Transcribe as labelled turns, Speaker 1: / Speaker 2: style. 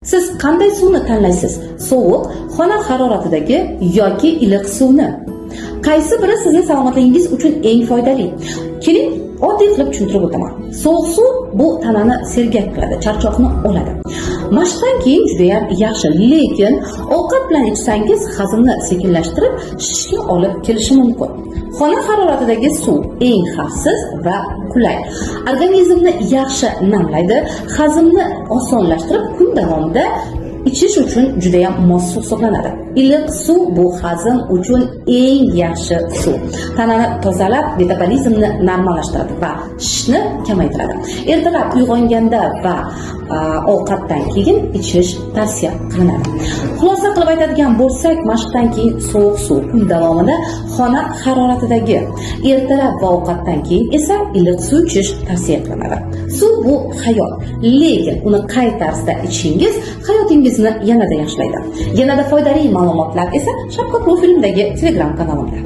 Speaker 1: Siz qanday suvni tanlaysiz? Sovuq, xona haroratidagi yoki iliq suvni? Qaysi biri sizning salomatligingiz uchun eng foydali? Keling, oddiy qilib tushuntirib o'taman. Sovuq suv bu tanani sergak qiladi, charchoqni oladi. Mashqdan keyin juda ham yaxshi, lekin ovqat bilan ichsangiz hazmni sekinlashtirib, shishga olib kelishi mumkin. Xona haroratidagi suv eng xavfsiz va qulay. Organizmni yaxshi namlaydi, hazmni osonlashtirib, kun davomida ichish uchun juda ham mos hisoblanadi. Iliq suv bu hazm uchun eng yaxshi suv. Tanani tozalab, metabolizmni normallashtiradi va shishni kamaytiradi. Ertalab uyg'onganda va ovqatdan keyin ichish tavsiya qilinadi. Xulosa qilib aytadigan bo'lsak, mashqdan keyin sovuq suv, kun davomida xona haroratidagi, ertalab va ovqatdan keyin esa iliq suv ichish tavsiya qilinadi. Suv bu hayot, lekin uni qay tarzda ichishingiz hayotingizni yanada yaxshilaydi. Yanada foydali ma'lumotlar esa Shapka profilimdagi Telegram kanalimda.